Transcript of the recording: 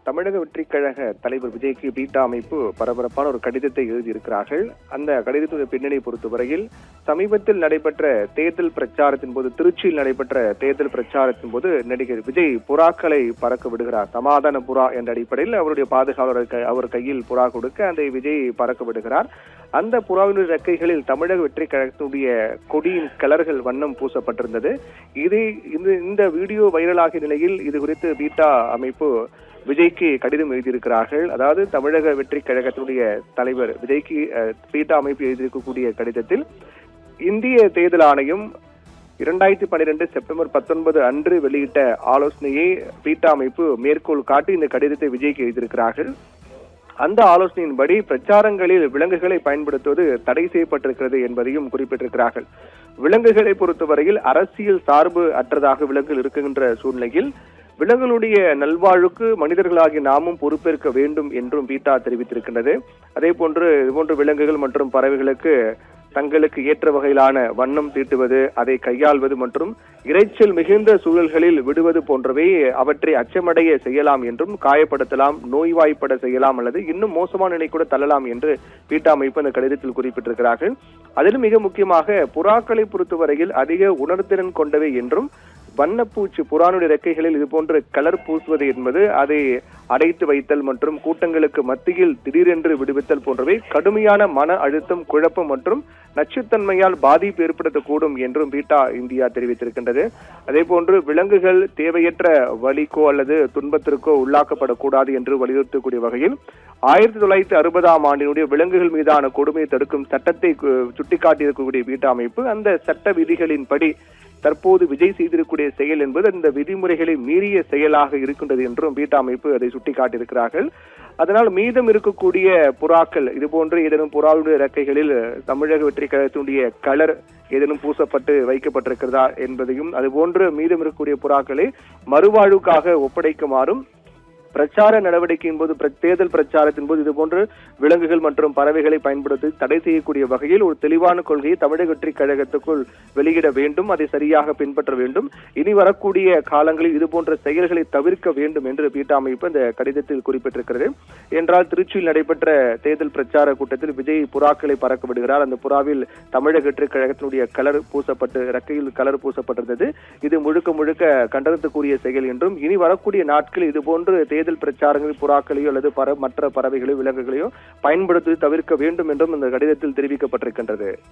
தமிழக வெற்றிக் கழக தலைவர் விஜய்க்கு பீட்டா அமைப்பு பரபரப்பான ஒரு கடிதத்தை எழுதியிருக்கிறார்கள். அந்த கடிதத்துடைய பின்னணியை பொறுத்தவரையில் சமீபத்தில் நடைபெற்ற தேர்தல் பிரச்சாரத்தின் போது, திருச்சியில் நடைபெற்ற தேர்தல் பிரச்சாரத்தின் போது நடிகர் விஜய் புறாக்களை பறக்க விடுகிறார். சமாதான புறா என்ற அடிப்படையில் அவருடைய பாதுகாவலர் அவர் கையில் புறா கொடுக்க அந்த விஜய் பறக்க விடுகிறார். அந்த புறாவினுடைய ரெக்கைகளில் தமிழக வெற்றிக் கழகத்துடைய கொடியின் கலர்கள் வண்ணம் பூசப்பட்டிருந்தது. இந்த வீடியோ வைரலாகிய நிலையில் இது குறித்து பீட்டா அமைப்பு விஜய்க்கு கடிதம் எழுதியிருக்கிறார்கள். அதாவது தமிழக வெற்றிக் கழகத்தினுடைய தலைவர் விஜய்க்கு பீட்டா அமைப்பு எழுதியிருக்கக்கூடிய கடிதத்தில், இந்திய தேர்தல் ஆணையம் 2012 செப்டம்பர் 19 அன்று வெளியிட்ட ஆலோசனையை பீட்டா அமைப்பு மேற்கோள் காட்டி இந்த கடிதத்தை விஜய்க்கு எழுதியிருக்கிறார்கள். அந்த ஆலோசனையின்படி பிரச்சாரங்களில் விலங்குகளை பயன்படுத்துவது தடை செய்யப்பட்டிருக்கிறது என்பதையும் குறிப்பிட்டிருக்கிறார்கள். விலங்குகளை பொறுத்தவரையில் அரசியல் சார்பு அற்றதாக விலங்குகள் இருக்கின்ற சூழ்நிலையில் விலங்குகளுடைய நல்வாழ்வுக்கு மனிதர்களாகிய நாமும் பொறுப்பேற்க வேண்டும் என்றும் பீட்டா தெரிவித்திருக்கின்றது. அதே போன்று இதுபோன்ற விலங்குகள் மற்றும் பறவைகளுக்கு தங்களுக்கு ஏற்ற வகையிலான வண்ணம் தீட்டுவது, அதை கையாள்வது மற்றும் இரைச்சல் மிகுந்த சூழல்களில் விடுவது போன்றவை அவற்றை அச்சமடைய செய்யலாம் என்றும், காயப்படுத்தலாம், நோய்வாய்ப்பட செய்யலாம் அல்லது இன்னும் மோசமான நிலை கூட தள்ளலாம் என்று பீட்டா அமைப்பு அந்த கடிதத்தில் குறிப்பிட்டிருக்கிறார்கள். அதிலும் மிக முக்கியமாக புறாக்களை பொறுத்தவரையில் அதிக உணர்திறன் கொண்டவை என்றும், வண்ணப்பூச்சி புறானுடைய ரெக்கைகளில் இது போன்று கலர் பூசுவது என்பது அதை அடைத்து வைத்தல் மற்றும் கூட்டங்களுக்கு மத்தியில் திடீரென்று விடுவித்தல் போன்றவை கடுமையான மன அழுத்தம், குழப்பம் மற்றும் நச்சுத்தன்மையால் பாதிப்பு ஏற்படுத்தக்கூடும் என்றும் பீட்டா இந்தியா தெரிவித்திருக்கின்றது. அதே போன்று விலங்குகள் தேவையற்ற வலிக்கோ அல்லது துன்பத்திற்கோ உள்ளாக்கப்படக்கூடாது என்று வலியுறுத்தக்கூடிய வகையில் 1960ஆம் ஆண்டினுடைய விலங்குகள் மீதான கொடுமையை தடுக்கும் சட்டத்தை சுட்டிக்காட்டியிருக்கக்கூடிய பீட்டா அமைப்பு அந்த சட்ட விதிகளின்படி தற்போது விஜய் செய்திருக்கக்கூடிய செயல் என்பது அந்த விதிமுறைகளை மீறிய செயலாக இருக்கின்றது என்றும் பீட்டா அமைப்பு அதை சுட்டிக்காட்டியிருக்கிறார்கள். அதனால் மீதம் இருக்கக்கூடிய புறாக்கள் இதுபோன்று ஏதேனும் புறாவுடைய இறக்கைகளில் தமிழக வெற்றிக் கழகத்தினுடைய கலர் ஏதேனும் பூசப்பட்டு வைக்கப்பட்டிருக்கிறதா என்பதையும், அதுபோன்று மீதம் இருக்கக்கூடிய புறாக்களை மறுவாழ்வுக்காக ஒப்படைக்குமாறும், பிரச்சார நடவடிக்கையின் போது, தேர்தல் பிரச்சாரத்தின் போது இதுபோன்று விலங்குகள் மற்றும் பறவைகளை பயன்படுத்தி தடை செய்யக்கூடிய வகையில் ஒரு தெளிவான கொள்கையை தமிழக வெற்றிக் கழகத்துக்குள் வெளியிட வேண்டும். அதை சரியாக பின்பற்ற வேண்டும். இனி வரக்கூடிய காலங்களில் இதுபோன்ற செயல்களை தவிர்க்க வேண்டும் என்று பீட்டா அமைப்பு அந்த கடிதத்தில் குறிப்பிட்டிருக்கிறது. என்றால் திருச்சியில் நடைபெற்ற தேர்தல் பிரச்சார கூட்டத்தில் விஜய் புறாக்களை பறக்க விடுகிறார். அந்த புறாவில் தமிழக வெற்றிக் கழகத்தினுடைய கலர் பூசப்பட்டு, ரெக்கையில் கலர் பூசப்பட்டிருந்தது. இது முழுக்க முழுக்க கண்டனத்துக்குரிய செயல் என்றும், இனி வரக்கூடிய நாட்களில் இதுபோன்று தேர்தல் பிரச்சாரங்களில் புறாக்களையோ அல்லது மற்ற பறவைகளையோ விலங்குகளையோ பயன்படுத்தி தவிர்க்க வேண்டும் என்றும் இந்த கடிதத்தில் தெரிவிக்கப்பட்டிருக்கின்றது.